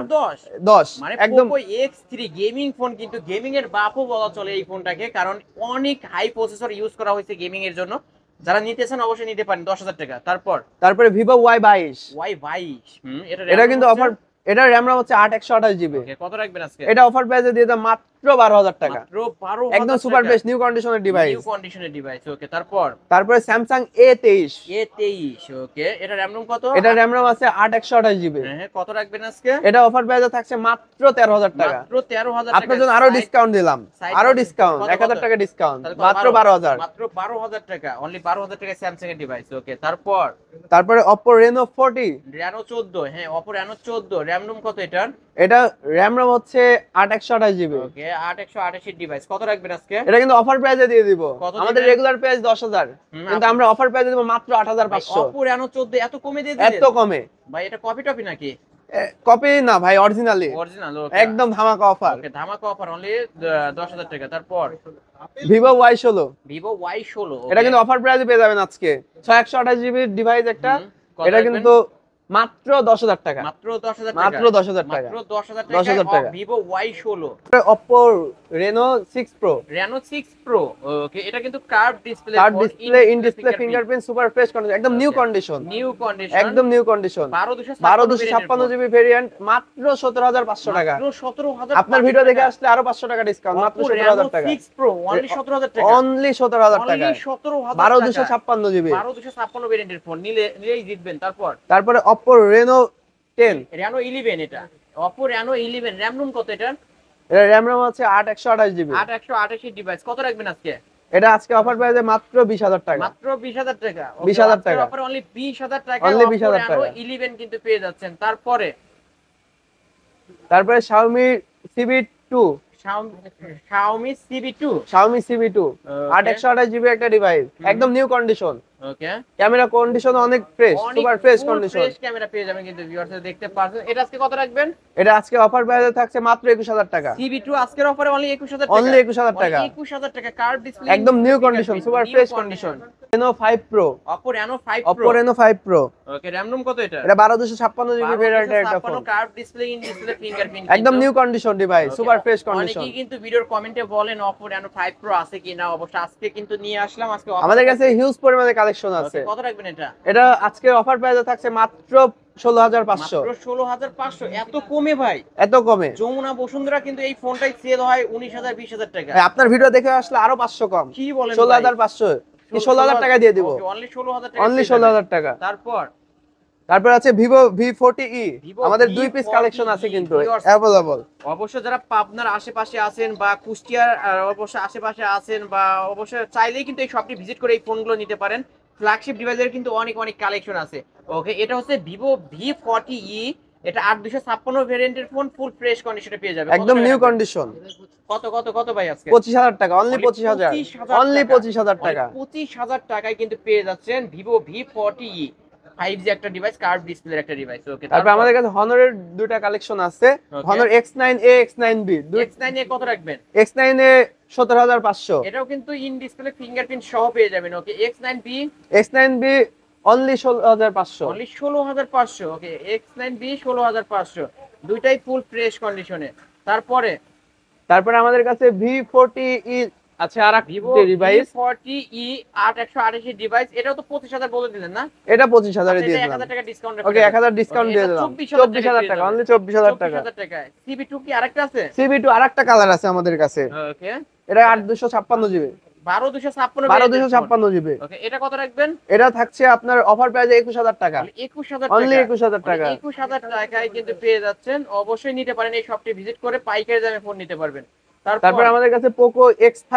10
মানে একদম
Poco X3 গেমিং ফোন, কিন্তু গেমিং এর বাপও বলা চলে এই ফোনটাকে, কারণ অনেক হাই প্রসেসর ইউজ করা হয়েছে গেমিং এর জন্য। যারা নিতে চান অবশ্যই নিতে পারেন 10000 টাকা।
তারপরে Vivo Y22 এটা কিন্তু অফার, এটা RAM RAM হচ্ছে 8128 জিবি,
কত রাখবেন আজকে?
এটা অফার প্রাইসে দিয়ে দাম মাত্র 12000 টাকা,
মাত্র 12000
একদম সুপার বেস্ট নিউ কন্ডিশনের
ডিভাইস। ওকে
তারপরে Samsung A23
ওকে এটা RAM ROM কত?
এটা RAM RAM আছে 8128 জিবি,
হ্যাঁ কত রাখবেন আজকে?
এটা অফার প্রাইসে থাকছে মাত্র 13000 টাকা,
মাত্র 13000 টাকা।
আপনার জন্য আরো ডিসকাউন্ট দিলাম, আরো ডিসকাউন্ট 1000 টাকা ডিসকাউন্ট, মাত্র 12000,
মাত্র 12000 টাকা, অনলি 12000 টাকা স্যামসাং এর ডিভাইস। ওকে
তারপরে Oppo Reno 40
Reno 14 হ্যাঁ Oppo Reno 14 RAM ROM কত এটার?
এটা RAM RAM হচ্ছে 8128 জিবি,
ওকে 8128 এর ডিভাইস। কত রাখবেন আজকে?
এটা কিন্তু অফার প্রাইসে দিয়ে দিব,
কত
আমাদের রেগুলার প্রাইস 10000, কিন্তু আমরা অফার প্রাইসে দিব মাত্র 8500।
Oppo Reno 14 এত কমে দিয়ে দিলেন?
এত কমে
ভাই, এটা কপি টপি নাকি?
কপি না ভাই, অরিজিনালি
অরিজিনাল।
একদম ধামাকা অফার,
ওকে ধামাকা অফার, অনলি 10000 টাকা। তারপর
Vivo Y16
Y16
এটা কিন্তু অফার প্রাইসে পেয়ে যাবেন আজকে, 128 জিবি ডিভাইস একটা, এটা কিন্তু মাত্র 10000 টাকা,
মাত্র 10000 টাকা,
মাত্র 10000 টাকা,
মাত্র 10000
10000
টাকা।
টাকা।
Vivo Y16
Oppo Reno 6 Pro
Reno 6 Pro ওকে এটা কিন্তু curve display,
in display fingerprint super fresh condition, একদম নিউ কন্ডিশন, একদম নিউ কন্ডিশন, 12256 জিবি ভেরিয়েন্ট, মাত্র 17500 টাকা,
মাত্র 17000।
আপনার ভিডিও দেখে আসলে আরো 500 টাকা ডিসকাউন্ট, মাত্র 17000 টাকা,
6 Pro অনলি 17000 টাকা,
অনলি 17000 টাকা, 12256 জিবি,
12256 ভেরিয়েন্টের ফোন নিলেই জিতবেন।
তারপরে Oppo Reno 10
Reno 11 এটা Oppo Reno 11 RAM ROM কত এটার?
এটা RAM RAM আছে 8128 জিবি,
8128 ডিভাইস। কত রাখবেন আজকে?
এটা আজকে অফার প্রাইসে মাত্র 20,000 টাকা।
মাত্র 20,000 টাকা।
20,000 টাকা
অফারে অনলি 20,000 টাকা।
অনলি 20,000 টাকা।
11 কিন্তু পেয়ে যাচ্ছেন। তারপরে
Xiaomi CB2,
Xiaomi CB2,
Xiaomi CB2 8/128GB একটা ডিভাইস, একদম নিউ কন্ডিশন।
ওকে,
ক্যামেরা কন্ডিশন অনেক fresh, super fresh condition.
Fresh camera পেয়ে যাবেন কিন্তু ভিউয়ার্স দেখতে পাচ্ছেন। এটা আজকে কত রাখবেন?
এটা আজকে অফার প্রাইসে থাকছে মাত্র 21,000 টাকা।
CB2 আজকের অফারে অনলি 21,000 টাকা।
অনলি 21,000 টাকা।
21,000 টাকা। কার্ভ ডিসপ্লে
একদম new condition, super fresh condition. Reno 5 Pro,
Oppo Reno 5
Oppo
Pro।
Reno 5 Pro।
Okay, RAM room কত এটা?
এটা 1256GB ভেরিয়েন্টের একটা ফোন।
Curve display, in display fingerprint,
একদম new condition device, super fresh condition.
অনেকেই কিন্তু ভিডিওর কমেন্টে বলেন Oppo Reno 5 Pro আছে কিনা। অবশ্য আজকে কিন্তু নিয়ে আসলাম। আজকে
আমাদের কাছে হিউজ পরিমাণে কালেকশন আছে।
কত রাখবেন এটা?
এটা আজকে অফার প্রাইসে থাকছে মাত্র 16,500।
মাত্র 16,500। এত কমে ভাই?
এত কমে?
যমুনা বসুন্ধরা কিন্তু এই ফোনটাই সেল হয় 19,000 20,000 টাকা।
আপনার ভিডিও দেখে আসলে আরো 500 কম।
কি বলেন?
16,500 কি 16,000 টাকা দিয়ে দিব।
অনলি 16,000 টাকা।
অনলি 16,000 টাকা। তারপর আছে Vivo V40e, আমাদের দুই পিস কালেকশন আছে কিন্তু अवेलेबल।
অবশ্য যারা পাবনার আশেপাশে আছেন বা কুষ্টিয়ার অবশ্য আশেপাশে আছেন বা অবশ্য চাইলেই কিন্তু এই শপটি ভিজিট করে এই ফোনগুলো নিতে পারেন। ফ্ল্যাগশিপ ডিভাইসের কিন্তু অনেক অনেক কালেকশন আছে। ওকে, এটা হচ্ছে Vivo V40e। এটা 8256 ভেরিয়েন্টের ফোন, ফুল ফ্রেশ কন্ডিশনে পেয়ে যাবে।
একদম নিউ কন্ডিশন।
কত কত কত ভাই আজকে?
25,000 টাকা। অনলি 25,000। অনলি 25,000 টাকা।
25,000 টাকায় কিন্তু পেয়ে যাচ্ছেন Vivo V40e 5G একটা ডিভাইস, কার্ভ ডিসপ্লের একটা ডিভাইস। ওকে,
তারপর আমাদের কাছে Honor এর দুটো কালেকশন আছে। Honor X9A, X9B।
X9 এ কত রাখবেন?
X9A 17,500।
এটাও কিন্তু ইন ডিসপ্লে ফিঙ্গারপ্রিন্ট সহ পেয়ে যাবেন। ওকে, X9B
অনলি 16,500।
অনলি 16,500। ওকে, X9B 16,500। দুইটাই ফুল ফ্রেশ কন্ডিশনে। তারপরে
আমাদের কাছে V40e আছে আরেকটা ডিভাইস,
V40e 8128 ডিভাইস। এটাও তো 25,000 বলে দিলেন না?
এটা 25,000 এ দিয়ে দিলাম।
1,000 টাকা ডিসকাউন্ট।
ওকে, 1,000 ডিসকাউন্ট দিয়ে দিলাম। 24,000 টাকা। অনলি 24,000 টাকা।
24,000 CB2 কি আরেকটা আছে?
CB2 আরেকটা কালার আছে আমাদের কাছে।
ওকে,
এটা 8256GB।
12,256
GB।
ওকে, এটা কত রাখবেন?
এটা থাকছে আপনার অফার প্রাইসে 21,000 টাকা।
21,000
অনলি
টাকা।
21,000 টাকা।
21,000 টাকায় কিন্তু পেয়ে যাচ্ছেন। অবশ্যই নিতে পারেন, এই শপটি ভিজিট করে পাইকারি দামে ফোন নিতে পারবেন।
তারপর আমাদের কাছে Poco X5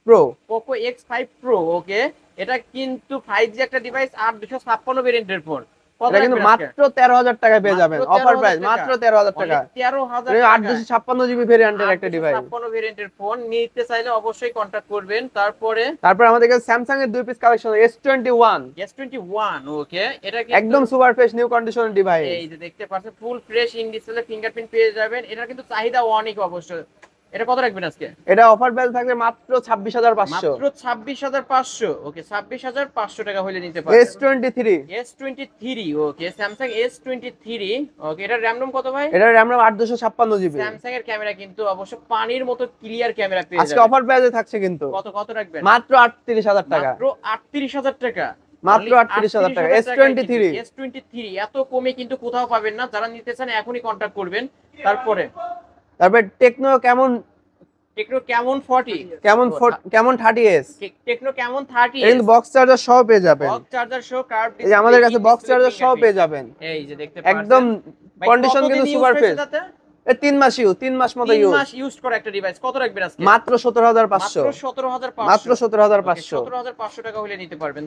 Pro।
Poco X5 Pro। ওকে, এটা কিন্তু 5G একটা ডিভাইস, 8256 ভেরিয়েন্টের ফোন।
এটা কিন্তু মাত্র 13,000 টাকায় পেয়ে যাবেন। অফার প্রাইস মাত্র 13,000 টাকা।
13,000
এটা 8256GB ভেরিয়েন্টের একটা ডিভাইস।
56 ভেরিয়েন্টের ফোন নিতে চাইলে অবশ্যই কন্টাক্ট করবেন।
তারপর আমাদের কাছে Samsung এর দুই পিস কালেকশন S21।
S21। ওকে, এটা
একদম সুপার ফ্রেশ নিউ কন্ডিশনের ডিভাইস।
এই যে দেখতে পাচ্ছেন, full fresh in display fingerprint পেয়ে যাবেন। এটা কিন্তু চাহিদা অনেক অবশ্যই। এটা কত রাখবেন আজকে?
এটা অফার প্রাইস থাকবে মাত্র 26,500।
মাত্র 26,500। ওকে, 26,500 টাকা হলে নিতে পারবেন। S23। ওকে, Samsung S23। ওকে, এটা RAM রোম কত ভাই?
এটা RAM রোম 8256GB।
Samsung এর ক্যামেরা কিন্তু অবশ্য পানির মতো ক্লিয়ার ক্যামেরা পেয়ে যাবেন।
আজকে অফার প্রাইসে থাকছে কিন্তু।
কত রাখবেন?
মাত্র 38,000 টাকা।
মাত্র 38,000 টাকা।
মাত্র 38,000 টাকা।
S23 এত কমে কিন্তু কোথাও পাবেন না। যারা নিতে চান এখনই কন্টাক্ট করবেন।
তারপর টেকনো কেমন
40,
কেমন 30s,
টেকনো কেমন 30
কিন্তু বক্স চার্জার সহ পেয়ে যাবেন।
বক্স চার্জার সহ কার্ভ
এই যে আমাদের কাছে বক্স চার্জার সহ পেয়ে যাবেন।
এই যে দেখতে পাচ্ছেন,
একদম কন্ডিশন কিন্তু সুপার ফ্রেশ। 3 মাস মতো
ইউজ করা একটা ডিভাইস। কত রাখবেন আজকে?
মাত্র 17,500।
মাত্র
17,500।
17,500 টাকা হলে নিতে পারবেন।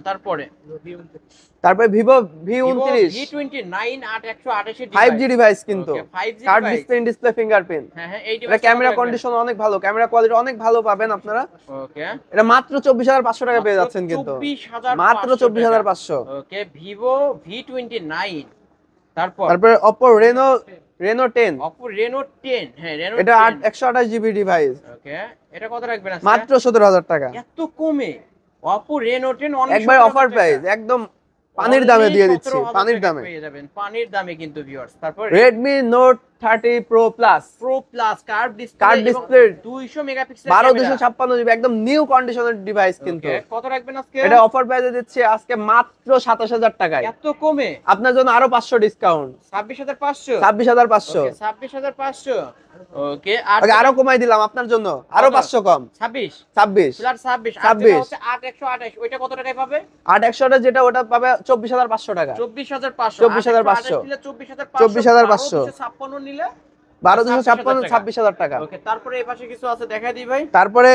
তারপরে
Vivo V29
8128
5G ডিভাইস কিন্তু,
5G
কার্ভ ডিসপ্লে ফিঙ্গারপ্রিন্ট।
হ্যাঁ, এই
এটা ক্যামেরা কন্ডিশন অনেক ভালো, ক্যামেরা কোয়ালিটি অনেক ভালো পাবেন আপনারা।
ওকে,
এটা মাত্র 24,500 টাকা পেয়ে যাচ্ছেন কিন্তু। মাত্র 24,500।
ওকে, Vivo V29। তারপর
Oppo Reno 10।
Oppo Reno 10। হ্যাঁ, Reno 10।
এটা 128GB ডিভাইস।
ওকে, এটা কত রাখবেন আজকে?
মাত্র 17,000 টাকা।
এত কমে Oppo Reno 10
একবার অফার প্রাইস, একদম পানির দামে দিয়ে দিচ্ছি। পানির দামে
পেয়ে যাবেন, পানির দামে কিন্তু ভিউয়ার্স। তারপর
Redmi Note 30 Pro Plus
curve
curve display
200 megapixel
12,256GB একদম নিউ কন্ডিশনের ডিভাইস কিন্তু।
কত রাখবেন আজকে?
এটা অফার প্রাইসে দিচ্ছি আজকে মাত্র 27,000 টাকায়।
এত কমে?
আপনার জন্য আরো 500 ডিসকাউন্ট।
26,500।
26,500।
26,500। ওকে,
আরো কমাই দিলাম আপনার জন্য, আরো 500 কম।
26
26
হচ্ছে 8128। ওইটা কত টাকায় পাবে?
8100 যেটা ওটা পাবে 24,500 টাকা।
24,500।
24,500
দিলে 24,500।
24,500
56 নিলে
12256 26000 টাকা।
ওকে, তারপরে এই পাশে কিছু আছে দেখাই দিই ভাই।
তারপরে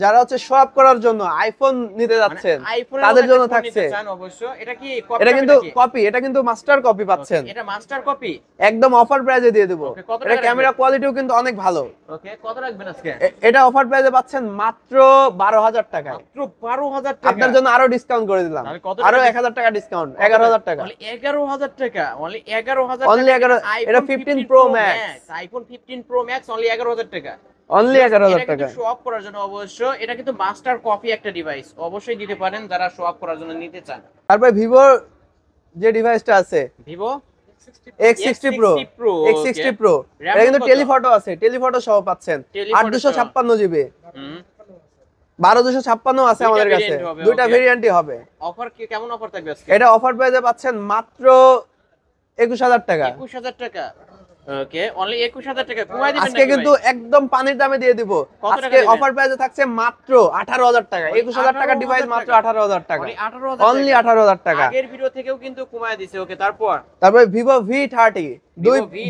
যারা হচ্ছে শো আপ করার জন্য আইফোন নিতে যাচ্ছেন
আইফোনের
তাদের জন্য
মধ্যে
থাকছে।
চান অবশ্য। এটা কি কপি?
এটা কিন্তু কপি, এটা কিন্তু মাস্টার কপি পাচ্ছেন।
এটা মাস্টার কপি
একদম অফার প্রাইসে দিয়ে দেব।
ওকে, কত
এটা
টাকা
ক্যামেরা কোয়ালিটিও কিন্তু অনেক ভালো।
ওকে, কত রাখবেন আজকে?
এটা অফার প্রাইসে পাচ্ছেন মাত্র 12000 টাকা।
মাত্র 12000 টাকা।
আপনার জন্য আরো ডিসকাউন্ট করে দিলাম,
তাহলে কত
আরো
টাকা?
1000 টাকা ডিসকাউন্ট, 11000 টাকা।
only 11000 টাকা, only 11000
Only 11 এটা 15 Pro Max।
IPhone 15 Pro Max only 11000 টাকা।
অনলি 11000
এটা কিন্তু
টাকা।
শো অফ করার জন্য অবশ্য, এটা কিন্তু মাস্টার কপি একটা ডিভাইস, অবশ্যই দিতে পারেন যারা শো অফ করার জন্য নিতে চান।
তারপর ভিভোর যে ডিভাইসটা আছে
Vivo
X60 Pro, X60 Pro, এটা কিন্তু টেলিফটো আছে, টেলিফটো সহ পাচ্ছেন। 8256 জিবি, 12256 আছে আমাদের কাছে, দুইটা ভেরিয়েন্টই হবে।
অফার কি, কেমন অফার থাকবে আজকে?
এটা অফার প্রাইসে পাচ্ছেন মাত্র 21000 টাকা।
21000 টাকা। ওকে, অনলি 21000 টাকা। কমাই দিবেন
আজকে কিন্তু একদম পানির দামে দিয়ে দিব। আজকে অফার প্রাইসে থাকছে মাত্র 18000 টাকা। 21000 টাকা ডিভাইস মাত্র 18000 টাকা। অনলি 18000 টাকা।
আগের ভিডিও থেকেও কিন্তু কমায় দিছে। ওকে,
তারপরে ভিভো V30,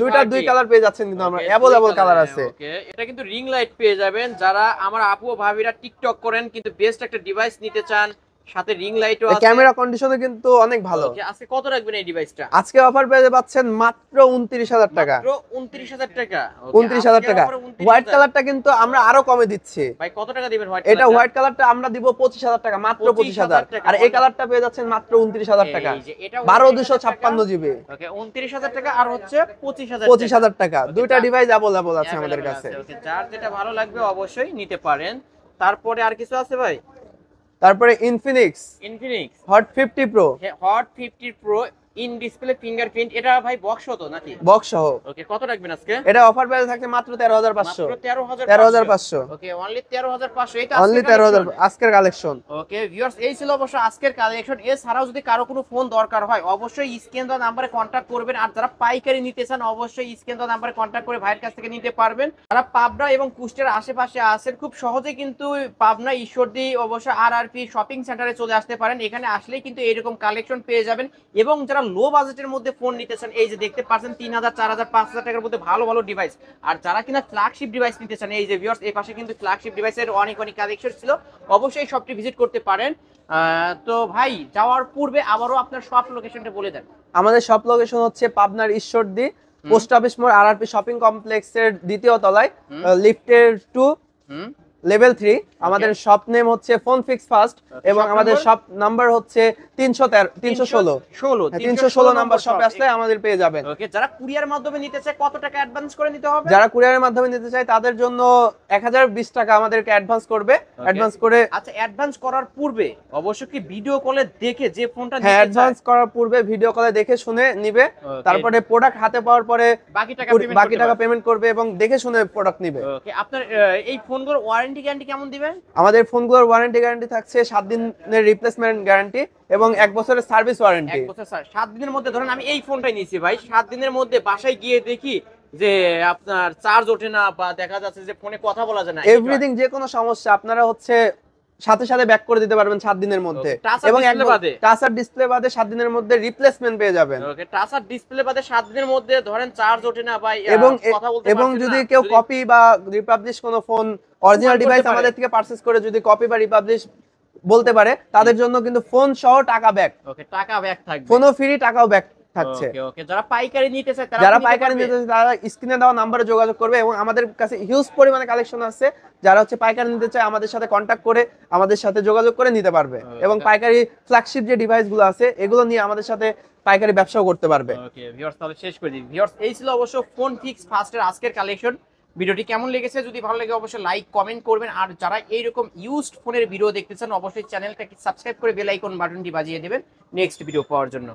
দুইটা দুই কালার পেয়ে যাচ্ছেন, কিন্তু আমরা অ্যাভেলেবল কালার আছে।
ওকে, এটা কিন্তু রিং লাইট পেয়ে যাবেন। যারা আমার আপু ও ভাবিরা টিকটক করেন কিন্তু বেস্ট একটা ডিভাইস নিতে চান, সাথে রিং লাইটও আছে,
ক্যামেরা কন্ডিশনও কিন্তু অনেক ভালো।
ওকে, আজকে কত রাখবেন এই ডিভাইসটা?
আজকে অফার পেয়ে পাচ্ছেন মাত্র 29000 টাকা।
মাত্র 29000 টাকা।
29000 টাকা। হোয়াইট কালারটা কিন্তু আমরা আরো কমে দিচ্ছি
ভাই। কত টাকা দিবেন হোয়াইট?
এটা হোয়াইট কালারটা আমরা দিব 25000 টাকা, মাত্র 25000। আর এই কালারটা পেয়ে যাচ্ছেন মাত্র 29000 টাকা, 12256 জিবি।
ওকে, 29000 টাকা আর হচ্ছে
25000 টাকা। দুইটা ডিভাইস অ্যাভেলেবল আছে আমাদের কাছে।
ওকে, যার যেটা ভালো লাগবে অবশ্যই নিতে পারেন। তারপরে আর কিছু আছে ভাই?
তারপরে Infinix hot 50 pro,
hot 50 pro in display fingerprint. এটা ভাই বক্স হতো নাকি?
বক্স সহ।
ওকে, কত রাখবেন আজকে?
এটা অফার প্রাইস থাকছে মাত্র 13500।
মাত্র
13500।
ওকে, অনলি 13500। এটা
অনলি 13000 আজকের কালেকশন।
ওকে ভিউয়ার্স, এই ছিল অবশ্য আজকের কালেকশন। এছাড়াও যদি কারো কোনো ফোন দরকার হয় অবশ্যই স্ক্রিন দেওয়া নম্বরে কন্টাক্ট করবেন। আর যারা পাইকারি নিতে চান অবশ্যই স্ক্রিন দেওয়া নম্বরে কন্টাক্ট করে ভাইয়ের কাছ থেকে নিতে পারবেন। যারা পাবনা এবং কুষ্টিয়ার আশেপাশে আছেন খুব সহজে কিন্তু পাবনা ঈশ্বরদী অবশ্য RRP শপিং সেন্টারে চলে আসতে পারেন। এখানে আসলেই কিন্তু এইরকম কালেকশন পেয়ে যাবেন। এবং যারা লো বাজেটের মধ্যে ফোন নিতে চান, এই যে দেখতে পাচ্ছেন 3000 4000 5000 টাকার মধ্যে ভালো ভালো ডিভাইস। আর যারা কিনা ফ্ল্যাগশিপ ডিভাইস নিতে চান, এই যে ভিউয়ার্স এই পাশে কিন্তু ফ্ল্যাগশিপ ডিভাইসের অনেক অনেক কালেকশন ছিল, অবশ্যই শপটি ভিজিট করতে পারেন। তো ভাই যাওয়ার পূর্বে আবারও আপনার শপ লোকেশনটা বলে দেন।
আমাদের শপ লোকেশন হচ্ছে পাবনার ঈশ্বরদী পোস্ট অফিস মোড় RRP শপিং কমপ্লেক্সের দ্বিতীয় তলায়, লিফটের 2 লেভেল 3। আমাদের শপ নেম হচ্ছে ফোন ফিক্স ফাস্ট এবং আমাদের শপ নাম্বার হচ্ছে 316 নাম্বার শপে আসলে আমাদের পেয়ে যাবেন।
ওকে, যারা কুরিয়ার মাধ্যমে নিতে চায় কত টাকা অ্যাডভান্স করে নিতে হবে?
যারা কুরিয়ারের মাধ্যমে নিতে চায় তাদের জন্য 1020 টাকা আমাদেরকে অ্যাডভান্স করবে। অ্যাডভান্স করে
আচ্ছা, অ্যাডভান্স করার পূর্বে অবশ্যই কি ভিডিও কলে দেখে যে ফোনটা নিতে
চায়, অ্যাডভান্স করার পূর্বে ভিডিও কলে দেখে শুনে নিবে। তারপরে প্রোডাক্ট হাতে পাওয়ার পরে বাকি টাকা পেমেন্ট করবে এবং দেখে শুনে প্রোডাক্ট নিবে।
ওকে, আপনার এই ফোনগুলোর ওয়ারেন্টি গ্যারান্টি কেমন দিবেন?
আমাদের ফোনগুলোর ওয়ারেন্টি গ্যারান্টি থাকছে 7 দিনের রিপ্লেসমেন্ট গ্যারান্টি এবং 1 বছরের সার্ভিস ওয়ারেন্টি।
1 বছর স্যার, 7 দিনের মধ্যে ধরেন আমি এই ফোনটাই নিয়েছি ভাই, 7 দিনের মধ্যে বাসায় গিয়ে দেখি যে আপনার চার্জ ওঠে না বা দেখা যাচ্ছে যে ফোনে কথা বলা যায় না,
এভরিথিং যে কোনো সমস্যা আপনারা হচ্ছে সাথে সাথে ব্যাক করে দিতে পারবেন 7 দিনের মধ্যে। এবং টাচ আর ডিসপ্লে বাদে 7 দিনের মধ্যে রিপ্লেসমেন্ট পেয়ে যাবেন।
ওকে, টাচ আর ডিসপ্লে বাদে 7 দিনের মধ্যে ধরেন চার্জ ওঠে না ভাই, কথা বলতে
এবং যদি কেউ কপি বা রিপাবলিশ কোনো ফোন অরিজিনাল ডিভাইস আমাদের থেকে পারচেজ করে যদি কপি বা রিপাবলিশ বলতে পারে তাদের জন্য কিন্তু ফোন সহ টাকা ব্যাক।
ওকে, টাকা ব্যাক থাকবে,
ফোনও ফ্রি টাকাও ব্যাক থাকছে।
ওকে ওকে, যারা পাইকারি নিতে চায়
তারা স্ক্রিনে দেওয়া নম্বরে যোগাযোগ করবে এবং আমাদের কাছে হিউজ পরিমাণে কালেকশন আছে। যারা হচ্ছে পাইকারি নিতে চায় আমাদের সাথে কন্টাক্ট করে আমাদের সাথে যোগাযোগ করে নিতে পারবে এবং পাইকারি ফ্ল্যাগশিপ যে ডিভাইসগুলো আছে এগুলো নিয়ে আমাদের সাথে পাইকারি ব্যবসাও করতে পারবে।
ওকে ভিউয়ার্স, তাহলে শেষ করে দিই। ভিউয়ার্স, এই ছিল অবশ্য ফোন ফিক্স ফাস্টের আজকের কালেকশন। ভিডিওটি কেমন লেগেছে যদি ভালো লাগে অবশ্যই লাইক কমেন্ট করবেন। আর যারা এইরকম ইউজড ফোনের ভিডিও দেখতে চান অবশ্যই চ্যানেলটাকে সাবস্ক্রাইব করে বেল আইকন বাটনটি বাজিয়ে দেবেন নেক্সট ভিডিও পাওয়ার জন্য।